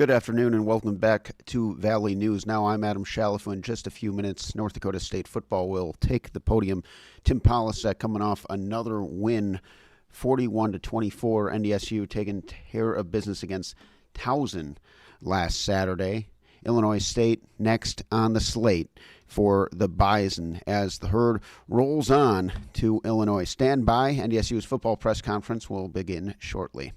Good afternoon and welcome back to Valley News. Now I'm Adam Shalafu. In just a few minutes, North Dakota State football will take the podium. Tim Polasek coming off another win, 41-24. NDSU taking care of business against Towson last Saturday. Illinois State next on the slate for the Bison as the herd rolls on to Illinois. Stand by. NDSU's football press conference will begin shortly.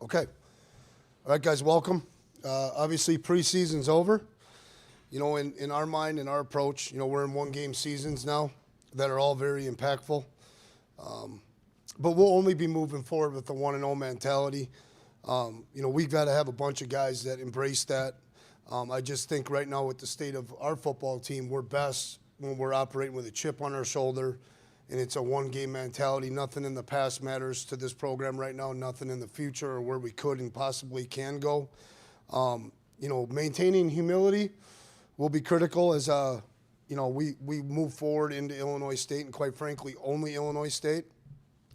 Okay. All right, guys, welcome. Obviously, preseason's over. You know, in our mind, in our approach, you know, we're in one-game seasons now that are all very impactful. But we'll only be moving forward with the 1-0 mentality. You know, we've got to have a bunch of guys that embrace that. I just think right now with the state of our football team, we're best when we're operating with a chip on our shoulder, and it's a one-game mentality. Nothing in the past matters to this program right now, nothing in the future or where we could and possibly can go. You know, maintaining humility will be critical as, you know, we move forward into Illinois State, and quite frankly, only Illinois State.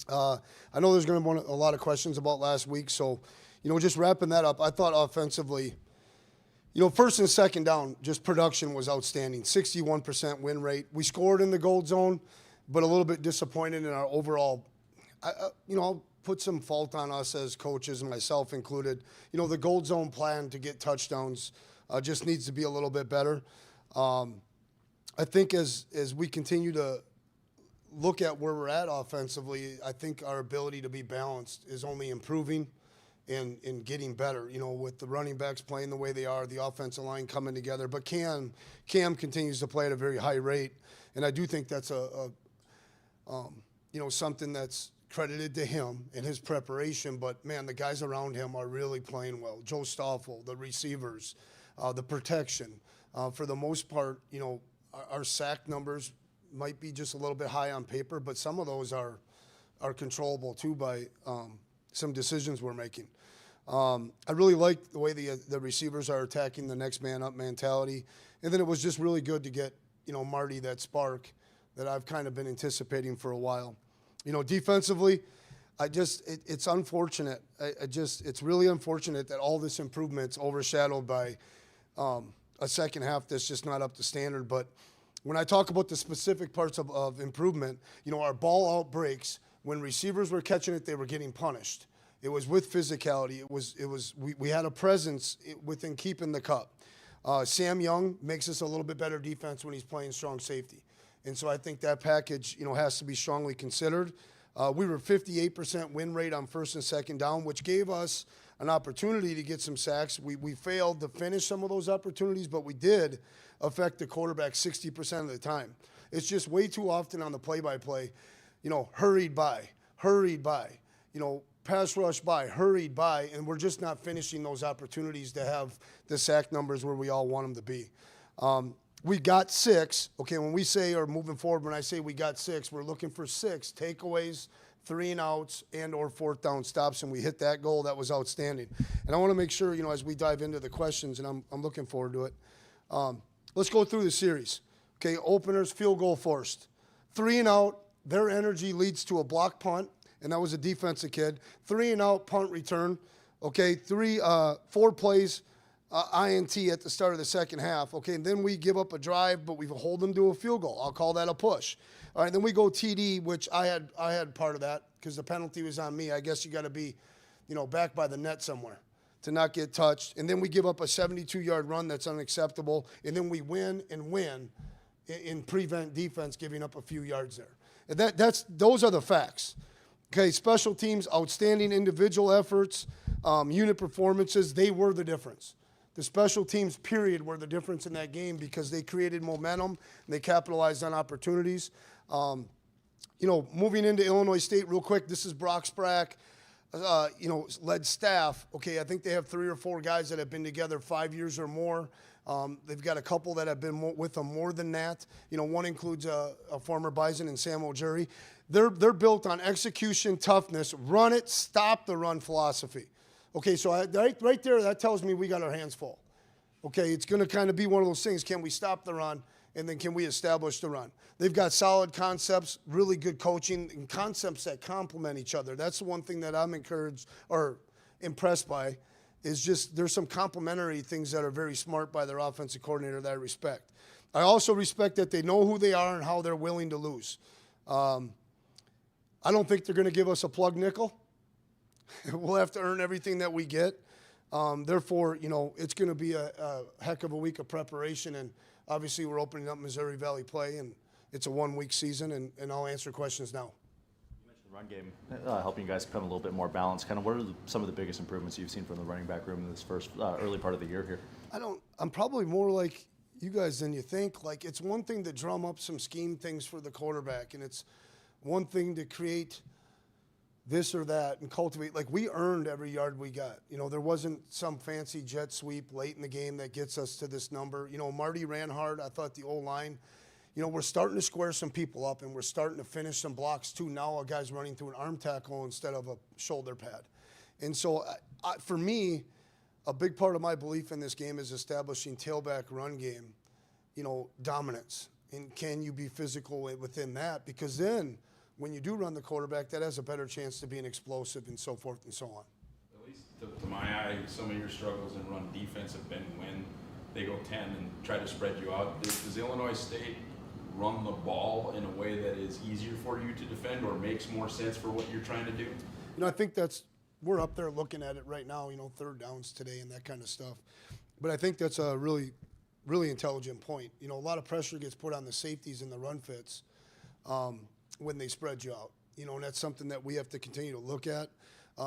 I know there's going to be a lot of questions about last week, so, you know, just wrapping that up, I thought offensively, you know, first and second down, just production was outstanding, 61% win rate. We scored in the gold zone, but a little bit disappointed in our overall, you know, I'll put some fault on us as coaches, and myself included. You know, the gold zone plan to get touchdowns just needs to be a little bit better. I think as we continue to look at where we're at offensively, I think our ability to be balanced is only improving and getting better, you know, with the running backs playing the way they are, the offensive line coming together. But Cam continues to play at a very high rate, and I do think that's you know, something that's credited to him and his preparation. But, man, the guys around him are really playing well. Joe Stoffel, the receivers, the protection. For the most part, you know, our sack numbers might be just a little bit high on paper, but some of those are controllable too by some decisions we're making. I really like the way the receivers are attacking the next man up mentality. And then it was just really good to get, you know, Marty that spark that I've kind of been anticipating for a while. You know, defensively, it's unfortunate. It's really unfortunate that all this improvement's overshadowed by a second half that's just not up to standard. But when I talk about the specific parts of improvement, you know, our ball out breaks, when receivers were catching it, they were getting punished. It was with physicality. We had a presence within keeping the cup. Sam Young makes us a little bit better defense when he's playing strong safety. And so I think that package, you know, has to be strongly considered. We were 58% win rate on first and second down, which gave us an opportunity to get some sacks. We failed to finish some of those opportunities, but we did affect the quarterback 60% of the time. It's just way too often on the play-by-play, you know, hurried by. You know, pass rush by, hurried by, and we're just not finishing those opportunities to have the sack numbers where we all want them to be. We got 6. Okay, when we say, or moving forward, when I say we got 6, we're looking for 6 takeaways, 3 and outs, and or 4th down stops, and we hit that goal. That was outstanding. And I want to make sure, as we dive into the questions, and I'm looking forward to it. Let's go through the series. Okay, openers, field goal forced. 3 and out, their energy leads to a block punt, and that was a defensive kid. 3 and out, punt return. Okay, 4 plays, INT at the start of the second half. Okay, and then we give up a drive, but we hold them to a field goal. I'll call that a push. All right, then we go TD, which I had part of that because the penalty was on me. I guess you got to be, back by the net somewhere to not get touched. And then we give up a 72-yard run that's unacceptable, and then we win in prevent defense, giving up a few yards there. And those are the facts. Okay, special teams, outstanding individual efforts, unit performances, they were the difference. The special teams, period, were the difference in that game because they created momentum and they capitalized on opportunities. Moving into Illinois State real quick, this is Brock Sprack, led staff. Okay, I think they have 3 or 4 guys that have been together 5 years or more. They've got a couple that have been with them more than that. One includes a former Bison and Sam O'Jury. They're built on execution, toughness, run it, stop the run philosophy. Okay, so right there, that tells me we got our hands full. Okay, it's going to kind of be one of those things. Can we stop the run, and then can we establish the run? They've got solid concepts, really good coaching, and concepts that complement each other. That's the one thing that I'm encouraged or impressed by is just there's some complementary things that are very smart by their offensive coordinator that I respect. I also respect that they know who they are and how they're willing to lose. I don't think they're going to give us a plug nickel. We'll have to earn everything that we get. Therefore, it's going to be a heck of a week of preparation. And obviously, we're opening up Missouri Valley play, and it's a 1-week season, and I'll answer questions now. You mentioned the run game helping you guys become a little bit more balanced. Kind of what are some of the biggest improvements you've seen from the running back room in this first early part of the year here? I'm probably more like you guys than you think. Like, it's one thing to drum up some scheme things for the quarterback, and it's one thing to create this or that and cultivate. Like, we earned every yard we got. There wasn't some fancy jet sweep late in the game that gets us to this number. Marty ran hard. I thought the O-line, we're starting to square some people up, and we're starting to finish some blocks too. Now a guy's running through an arm tackle instead of a shoulder pad. And so for me, a big part of my belief in this game is establishing tailback run game, dominance. And can you be physical within that? Because then when you do run the quarterback, that has a better chance to be an explosive and so forth and so on. At least to my eye, some of your struggles in run defense have been when they go 10 and try to spread you out. Does Illinois State run the ball in a way that is easier for you to defend or makes more sense for what you're trying to do? I think we're up there looking at it right now, third downs today and that kind of stuff. But I think that's a really, really intelligent point. A lot of pressure gets put on the safeties and the run fits when they spread you out, and that's something that we have to continue to look at.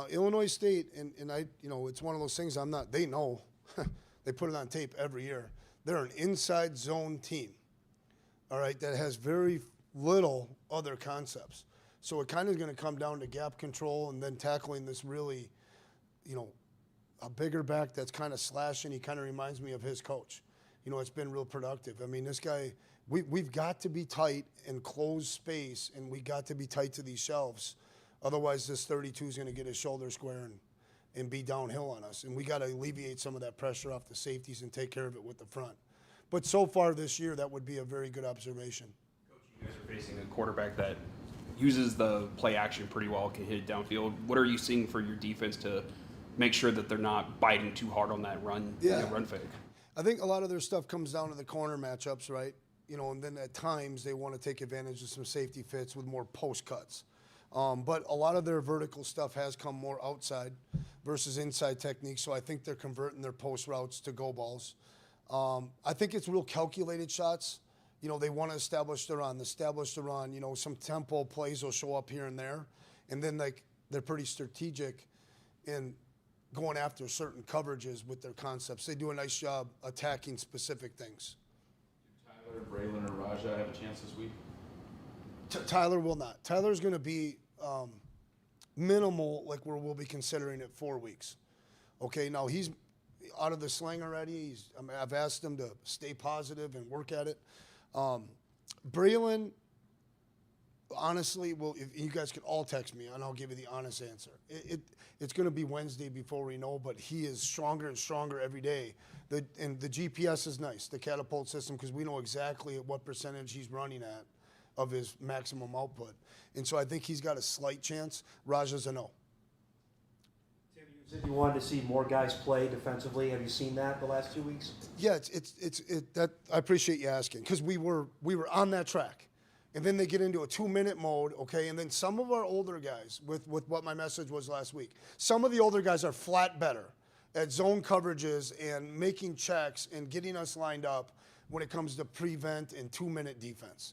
Illinois State, and I, it's one of those things they know, they put it on tape every year. They're an inside zone team, all right, that has very little other concepts. So it kind of is going to come down to gap control and then tackling this really, a bigger back that's kind of slashing. He kind of reminds me of his coach. It's been real productive. I mean, this guy, we've got to be tight and close space, and we got to be tight to these shelves. Otherwise, this 32 is going to get his shoulder square and be downhill on us. And we got to alleviate some of that pressure off the safeties and take care of it with the front. But so far this year, that would be a very good observation. Coach, you guys are facing a quarterback that uses the play action pretty well, can hit it downfield. What are you seeing for your defense to make sure that they're not biting too hard on that run, run fake? I think a lot of their stuff comes down to the corner matchups, right? And then at times they want to take advantage of some safety fits with more post cuts. But a lot of their vertical stuff has come more outside versus inside techniques, so I think they're converting their post routes to go balls. I think it's real calculated shots. They want to establish the run. Some tempo plays will show up here and there. And then they're pretty strategic in going after certain coverages with their concepts. They do a nice job attacking specific things. Do Tyler, Braylon, or Raja have a chance this week? Tyler will not. Tyler's going to be minimal, like where we'll be considering it 4 weeks. Okay, now he's out of the sling already. I've asked him to stay positive and work at it. Braylon, honestly, well, if you guys could all text me and I'll give you the honest answer. It's going to be Wednesday before we know, but he is stronger and stronger every day. And the GPS is nice, the catapult system, because we know exactly at what percentage he's running at of his maximum output. And so I think he's got a slight chance. Raja's a no. Tim, you said you wanted to see more guys play defensively. Have you seen that the last 2 weeks? Yeah, that I appreciate you asking, because we were on that track. And then they get into a 2-minute mode, okay? And then some of our older guys, with what my message was last week, some of the older guys are flat better at zone coverages and making checks and getting us lined up when it comes to prevent and 2-minute defense.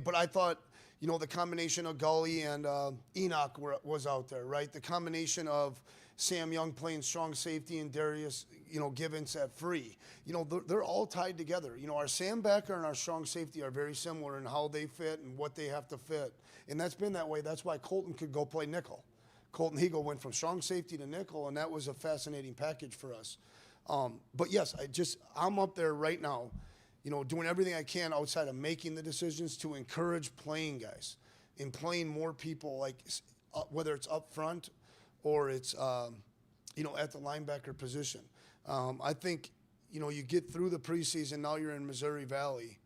But I thought, the combination of Gully and Enoch was out there, right? The combination of Sam Young playing strong safety and Darius, Givens at free. They're all tied together. Our Sam backer and our strong safety are very similar in how they fit and what they have to fit. And that's been that way. That's why Colton could go play nickel. Colton Hegel went from strong safety to nickel, and that was a fascinating package for us. But yes, I'm up there right now, doing everything I can outside of making the decisions to encourage playing guys and playing more people, like whether it's up front or it's, at the linebacker position. I think, you get through the preseason, now you're in Missouri Valley.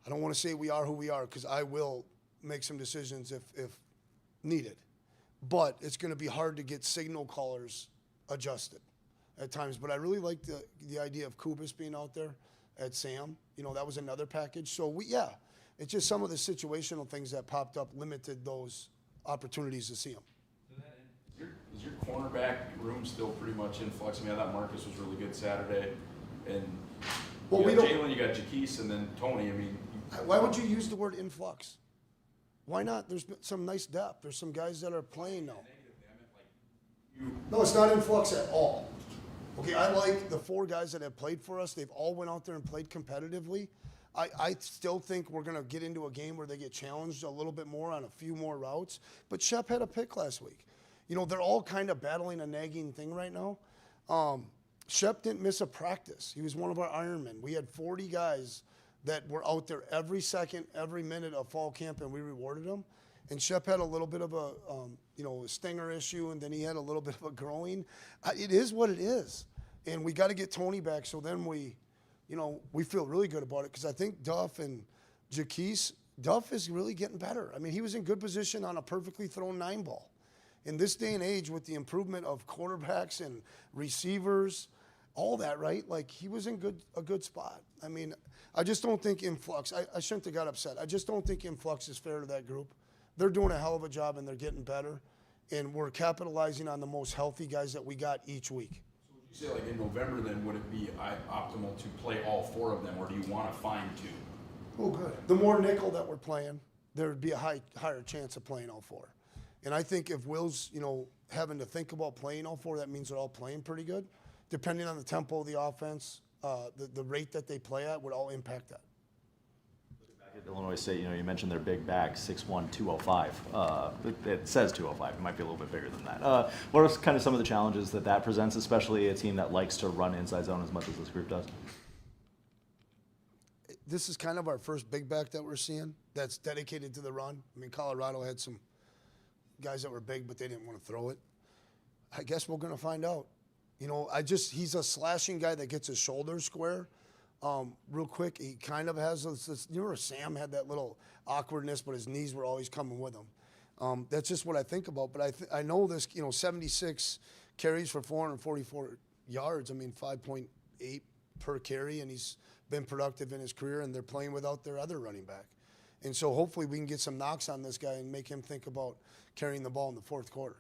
I don't want to say we are who we are, because I will make some decisions if needed. But it's going to be hard to get signal callers adjusted at times. But I really like the idea of Kubis being out there at Sam. That was another package. So, it's just some of the situational things that popped up limited those opportunities to see him. Is your cornerback room still pretty much in flux? I thought Marcus was really good Saturday. And you got Jalen, you got Jaquise, and then Tony. Why would you use the word influx? Why not? There's been some nice depth. There's some guys that are playing now. No, it's not influx at all. Okay, I like the 4 guys that have played for us. They've all went out there and played competitively. I still think we're going to get into a game where they get challenged a little bit more on a few more routes. But Shep had a pick last week. They're all kind of battling a nagging thing right now. Shep didn't miss a practice. He was one of our Ironmen. We had 40 guys that were out there every second, every minute of fall camp, and we rewarded them. And Shep had a little bit of a stinger issue, and then he had a little bit of a growing. It is what it is. And we got to get Tony back, so then we feel really good about it, because I think Duff and Jaquise, Duff is really getting better. He was in good position on a perfectly thrown 9 ball. In this day and age, with the improvement of quarterbacks and receivers, all that, right? Like, he was in a good spot. I just don't think influx. I shouldn't have got upset. I just don't think influx is fair to that group. They're doing a hell of a job, and they're getting better. And we're capitalizing on the most healthy guys that we got each week. So would you say, like, in November, then, would it be optimal to play all 4 of them, or do you want to find 2? Oh, good. The more nickel that we're playing, there would be a higher chance of playing all 4. And I think if Will's, having to think about playing all 4, that means they're all playing pretty good. Depending on the tempo of the offense, the rate that they play at would all impact that. Back at Illinois State, you mentioned their big back, 6'1", 205. It says 205. It might be a little bit bigger than that. What are kind of some of the challenges that presents, especially a team that likes to run inside zone as much as this group does? This is kind of our first big back that we're seeing that's dedicated to the run. Colorado had some guys that were big, but they didn't want to throw it. I guess we're going to find out. He's a slashing guy that gets his shoulders square real quick. He kind of has this, Sam had that little awkwardness, but his knees were always coming with him. That's just what I think about. But I know this, 76 carries for 444 yards. 5.8 per carry, and he's been productive in his career, and they're playing without their other running back. And so hopefully we can get some knocks on this guy and make him think about carrying the ball in the 4th quarter.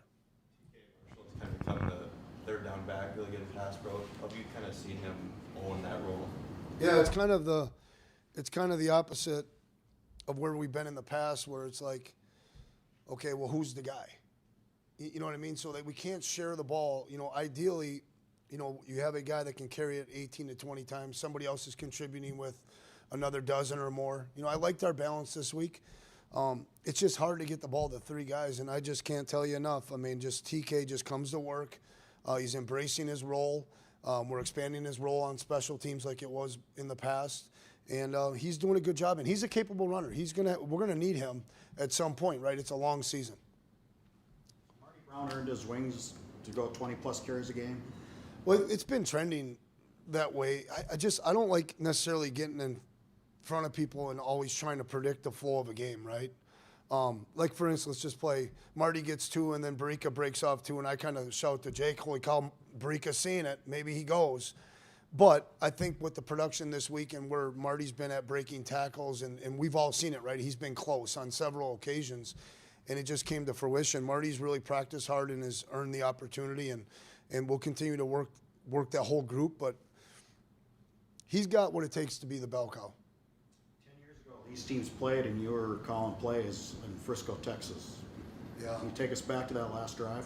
Marshall's kind of become the 3rd down back, really good in pass pro. Have you kind of seen him own that role? Yeah, it's kind of the opposite of where we've been in the past, where it's like, okay, well, who's the guy? You know what I mean? So that we can't share the ball. Ideally, you have a guy that can carry it 18 to 20 times. Somebody else is contributing with another dozen or more. I liked our balance this week. It's just hard to get the ball to three guys, and I just can't tell you enough. I mean, just TK just comes to work. He's embracing his role. We're expanding his role on special teams like it was in the past, and he's doing a good job. And he's a capable runner. We're gonna need him at some point, right? It's a long season. Marty Brown earned his wings to go 20-plus carries a game. Well, it's been trending that way. I don't like necessarily getting in front of people and always trying to predict the flow of a game, right? Like, for instance, let's just play Marty gets 2 and then Barika breaks off 2, and I kind of shout to Jake, holy cow, Barika's seeing it. Maybe he goes. But I think with the production this week and where Marty's been at breaking tackles, and we've all seen it, right? He's been close on several occasions, and it just came to fruition. Marty's really practiced hard and has earned the opportunity, and we'll continue to work that whole group. But he's got what it takes to be the bell cow. 10 years ago, these teams played, and you were calling plays in Frisco, Texas. Yeah. Can you take us back to that last drive?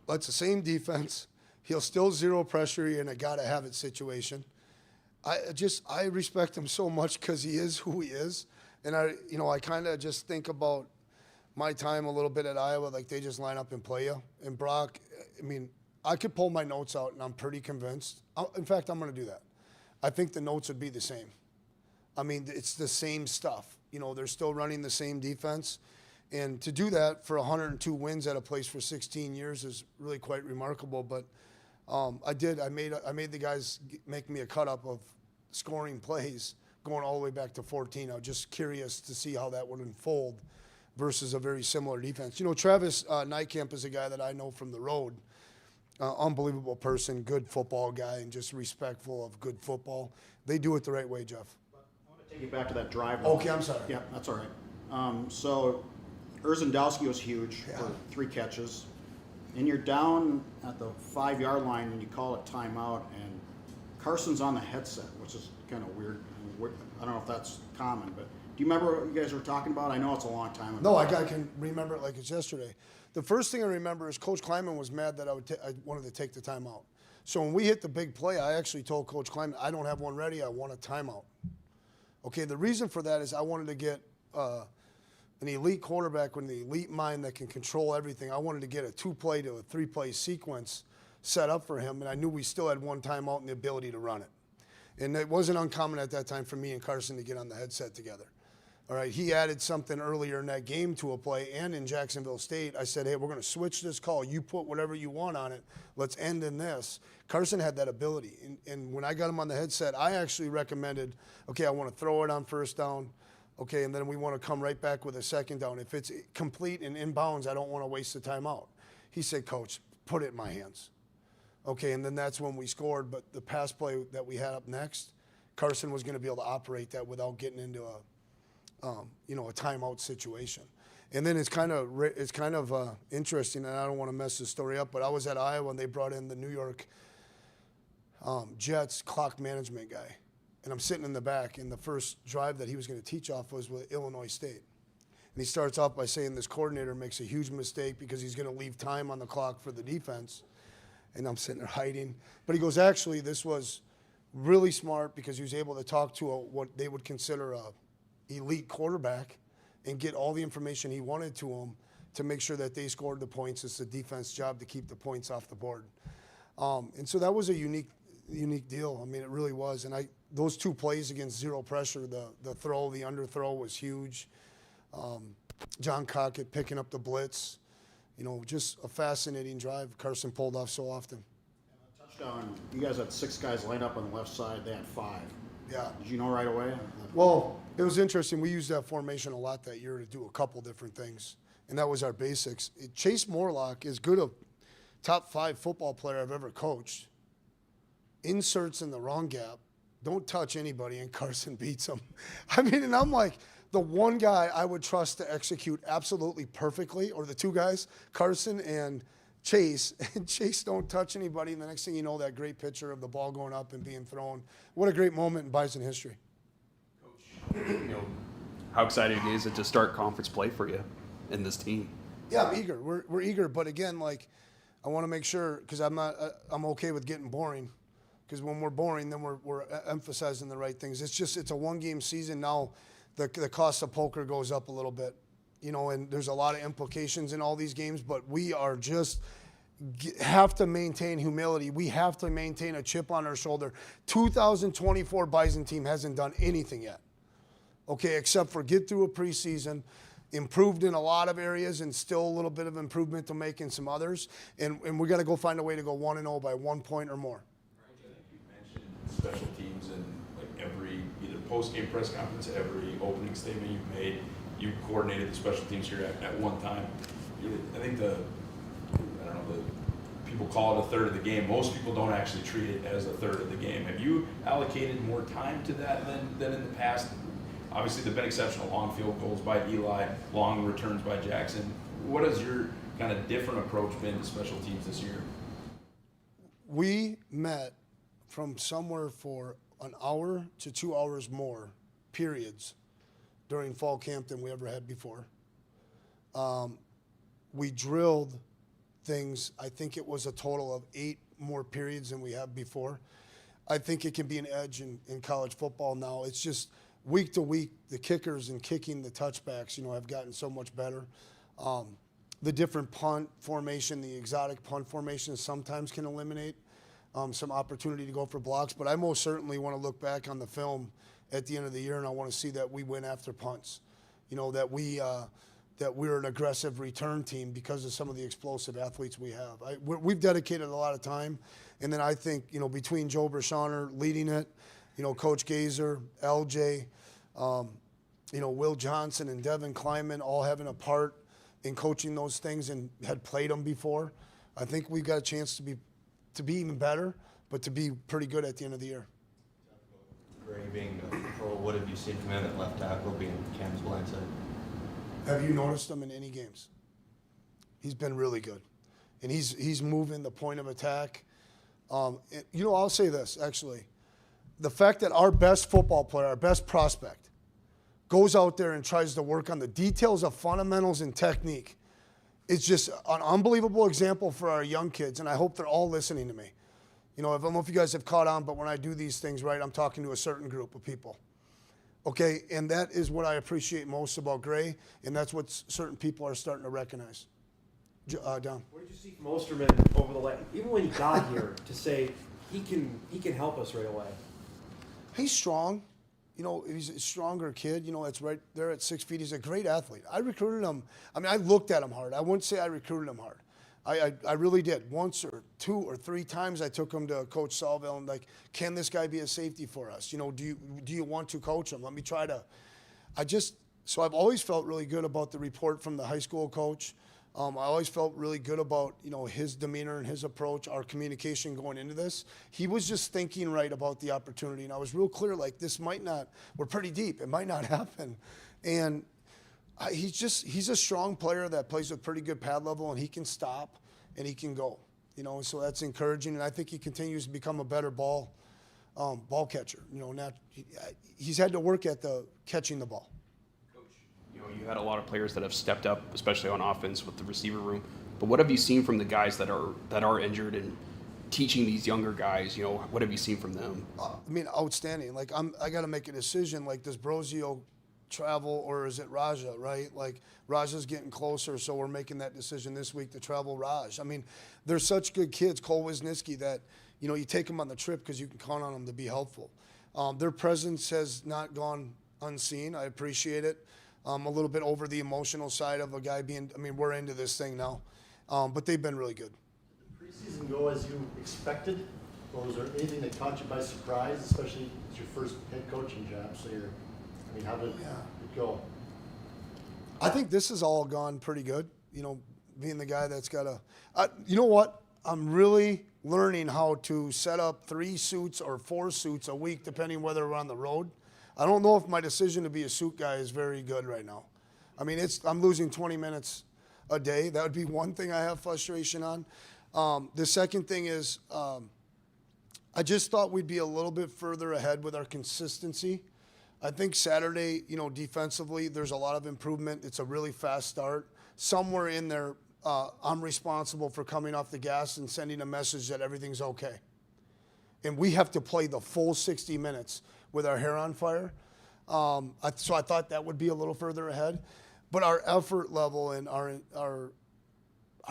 It's the same defense. He'll still zero pressure you in a gotta-have-it situation. I respect him so much because he is who he is. And I kind of just think about my time a little bit at Iowa, like they just line up and play you. And Brock, I mean, I could pull my notes out, and I'm pretty convinced. In fact, I'm going to do that. I think the notes would be the same. I mean, it's the same stuff. They're still running the same defense. And to do that for 102 wins at a place for 16 years is really quite remarkable. But I made the guys make me a cut-up of scoring plays going all the way back to 14. I was just curious to see how that would unfold versus a very similar defense. Travis Nightcamp is a guy that I know from the road. Unbelievable person, good football guy, and just respectful of good football. They do it the right way, Jeff. I want to take you back to that drive. Okay, I'm sorry. Yeah, that's all right. So Urzendowski was huge for 3 catches. And you're down at the 5-yard line and you call it timeout, and Carson's on the headset, which is kind of weird. I don't know if that's common, but do you remember what you guys were talking about? I know it's a long time ago. No, I can remember it like it's yesterday. The first thing I remember is Coach Kleiman was mad that I wanted to take the timeout. So when we hit the big play, I actually told Coach Kleiman, I don't have one ready, I want a timeout. Okay, the reason for that is I wanted to get an elite quarterback with an elite mind that can control everything. I wanted to get a 2-play to a 3-play sequence set up for him, and I knew we still had one timeout and the ability to run it. And it wasn't uncommon at that time for me and Carson to get on the headset together. All right, he added something earlier in that game to a play, and in Jacksonville State, I said, hey, we're going to switch this call. You put whatever you want on it. Let's end in this. Carson had that ability, and when I got him on the headset, I actually recommended, okay, I want to throw it on first down, okay, and then we want to come right back with a second down. If it's complete and inbounds, I don't want to waste the timeout. He said, Coach, put it in my hands. Okay, and then that's when we scored, but the pass play that we had up next, Carson was going to be able to operate that without getting into a timeout situation. And then it's kind of interesting, and I don't want to mess this story up, but I was at Iowa and they brought in the New York Jets clock management guy. And I'm sitting in the back, and the first drive that he was going to teach off was with Illinois State. And he starts off by saying this coordinator makes a huge mistake because he's going to leave time on the clock for the defense. And I'm sitting there hiding. But he goes, actually, this was really smart because he was able to talk to what they would consider a elite quarterback and get all the information he wanted to him to make sure that they scored the points. It's the defense job to keep the points off the board. And so that was a unique deal. I mean, it really was. And those 2 plays against zero pressure, the throw, the underthrow was huge. John Cockett picking up the blitz, just a fascinating drive Carson pulled off so often. Touchdown, you guys had 6 guys lined up on the left side. They had 5. Yeah. Did you know right away? Well, it was interesting. We used that formation a lot that year to do a couple different things, and that was our basics. Chase Morlock is good a top 5 football player I've ever coached. Inserts in the wrong gap, don't touch anybody, and Carson beats him. I mean, and I'm like, the one guy I would trust to execute absolutely perfectly, or the 2 guys, Carson and Chase, and Chase don't touch anybody, and the next thing you know, that great picture of the ball going up and being thrown. What a great moment in Bison history. How exciting is it to start conference play for you and this team? Yeah, I'm eager. We're eager, but again, I want to make sure, because I'm okay with getting boring, because when we're boring, then we're emphasizing the right things. It's a 1-game season now. the cost of poker goes up a little bit, and there's a lot of implications in all these games, but we are just have to maintain humility. We have to maintain a chip on our shoulder. 2024 Bison team hasn't done anything yet, okay, except for get through a preseason, improved in a lot of areas, and still a little bit of improvement to make in some others. And we got to go find a way to go 1-0 by 1 point or more. You mentioned special teams in like every either post-game press conference, every opening statement you've made. You coordinated the special teams here at one time. I think the people call it a third of the game. Most people don't actually treat it as a third of the game. Have you allocated more time to that than in the past? Obviously, they've been exceptional. Long field goals by Eli, long returns by Jackson. What has your kind of different approach been to special teams this year? We met from somewhere for an hour to 2 hours more, periods, during fall camp than we ever had before. We drilled things. I think it was a total of 8 more periods than we have before. I think it can be an edge in college football now. It's just week to week, the kickers and kicking the touchbacks, have gotten so much better. The different punt formation, the exotic punt formation sometimes can eliminate some opportunity to go for blocks. But I most certainly want to look back on the film at the end of the year, and I want to see that we win after punts. That we're an aggressive return team because of some of the explosive athletes we have. We've dedicated a lot of time, and then I think between Joe Brashaner leading it, Coach Gazer, LJ, Will Johnson and Devin Kleiman all having a part in coaching those things and had played them before. I think we've got a chance to be even better, but to be pretty good at the end of the year. Gray being a pro, what have you seen from him at left tackle being Cam's blindside? Have you noticed him in any games? He's been really good, and he's moving the point of attack. I'll say this actually. The fact that our best football player, our best prospect, goes out there and tries to work on the details of fundamentals and technique, it's just an unbelievable example for our young kids, and I hope they're all listening to me. I don't know if you guys have caught on, but when I do these things, right, I'm talking to a certain group of people. Okay, and that is what I appreciate most about Gray, and that's what certain people are starting to recognize. Don. What did you see from Osterman over the last, even when he got here, to say he can help us right away? He's strong. He's a stronger kid. That's right there at 6 feet. He's a great athlete. I recruited him. I looked at him hard. I wouldn't say I recruited him hard. I really did. Once or 2 or 3 times I took him to Coach Salville and can this guy be a safety for us? Do you want to coach him? Let me try to. So I've always felt really good about the report from the high school coach. I always felt really good about, his demeanor and his approach, our communication going into this. He was just thinking right about the opportunity, and I was real clear, this might not, we're pretty deep, it might not happen. And he's a strong player that plays with pretty good pad level, and he can stop and he can go, so that's encouraging. And I think he continues to become a better ball catcher. He's had to work at the catching the ball. You had a lot of players that have stepped up, especially on offense with the receiver room. But what have you seen from the guys that are injured and teaching these younger guys? What have you seen from them? Outstanding. I got to make a decision. Does Brosio travel or is it Raja? Right? Raja's getting closer, so we're making that decision this week to travel Raj. They're such good kids. Cole Wisniewski that you take them on the trip because you can count on them to be helpful. Their presence has not gone unseen. I appreciate it. A little bit over the emotional side of a guy being, we're into this thing now. But they've been really good. Did the preseason go as you expected? Or was there anything that caught you by surprise, especially as your first head coaching job? So how did it go? I think this has all gone pretty good. Being the guy that's got you know what? I'm really learning how to set up 3 suits or 4 suits a week, depending whether we're on the road. I don't know if my decision to be a suit guy is very good right now. I'm losing 20 minutes a day. That would be one thing I have frustration on. The second thing is I just thought we'd be a little bit further ahead with our consistency. I think Saturday, defensively, there's a lot of improvement. It's a really fast start. Somewhere in there, I'm responsible for coming off the gas and sending a message that everything's okay. And we have to play the full 60 minutes with our hair on fire. So I thought that would be a little further ahead. But our effort level and our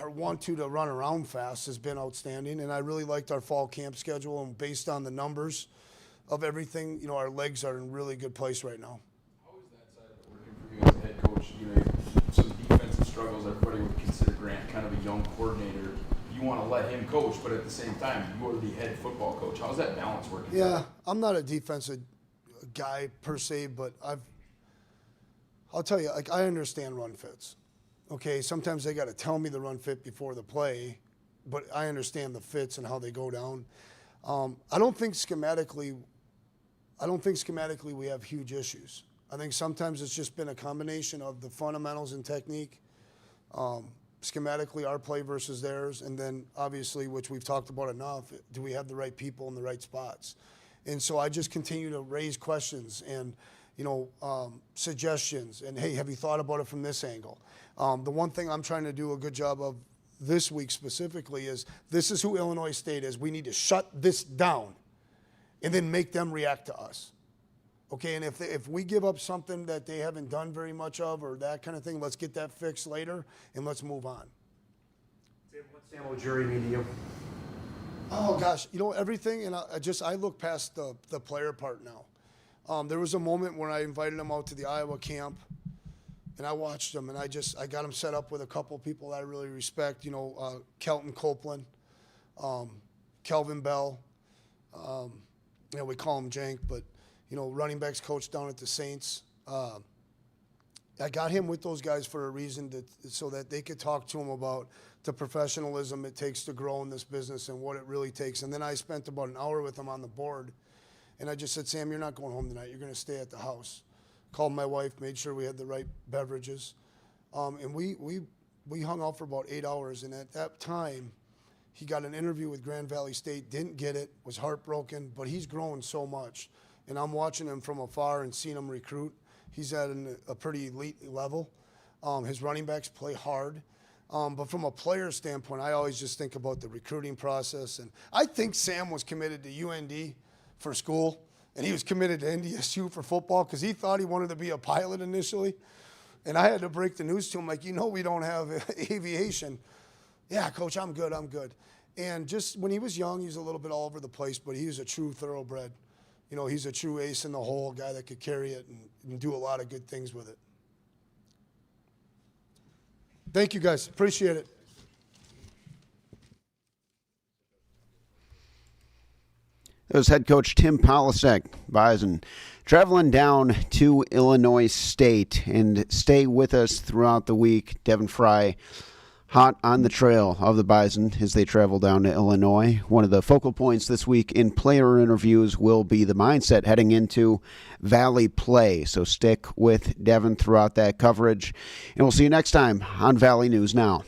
want to run around fast has been outstanding. And I really liked our fall camp schedule. And based on the numbers of everything, you know, our legs are in really good place right now. How is that side of it working for you as a head coach? You know, some defensive struggles, everybody would consider Grant kind of a young coordinator. You want to let him coach, but at the same time, you're the head football coach. How's that balance working? Yeah, I'm not a defensive guy per se, but I'll tell you, like, I understand run fits. Okay, sometimes they got to tell me the run fit before the play, but I understand the fits and how they go down. I don't think schematically we have huge issues. I think sometimes it's just been a combination of the fundamentals and technique, schematically our play versus theirs, and then obviously, which we've talked about enough, do we have the right people in the right spots? And so I just continue to raise questions and, you know, suggestions, and hey, have you thought about it from this angle? The one thing I'm trying to do a good job of this week specifically is this is who Illinois State is. We need to shut this down and then make them react to us. Okay, and if we give up something that they haven't done very much of or that kind of thing, let's get that fixed later and let's move on. What's Sam O'Jury mean to you? Oh gosh, you know everything, and I look past the player part now. There was a moment when I invited him out to the Iowa camp, and I watched him, and I got him set up with a couple people that I really respect. You know, Kelton Copeland, Kelvin Bell. You know, we call him Jank, but you know, running backs coach down at the Saints. I got him with those guys for a reason, so that they could talk to him about the professionalism it takes to grow in this business and what it really takes. And then I spent about an hour with him on the board, and I just said, Sam, you're not going home tonight. You're going to stay at the house. Called my wife, made sure we had the right beverages, and we hung out for about 8 hours. And at that time, he got an interview with Grand Valley State, didn't get it, was heartbroken, but he's grown so much. And I'm watching him from afar and seeing him recruit. He's at a pretty elite level. His running backs play hard. But from a player standpoint, I always just think about the recruiting process. And I think Sam was committed to UND for school, and he was committed to NDSU for football because he thought he wanted to be a pilot initially. And I had to break the news to him, like, you know, we don't have aviation. Yeah, Coach, I'm good. And just when he was young, he was a little bit all over the place, but he was a true thoroughbred. You know, he's a true ace in the hole, guy that could carry it and do a lot of good things with it. Thank you, guys. Appreciate it. That was head coach Tim Polasek, Bison, traveling down to Illinois State. And stay with us throughout the week. Devin Fry, hot on the trail of the Bison as they travel down to Illinois. One of the focal points this week in player interviews will be the mindset heading into Valley play. So stick with Devin throughout that coverage. And we'll see you next time on Valley News Now.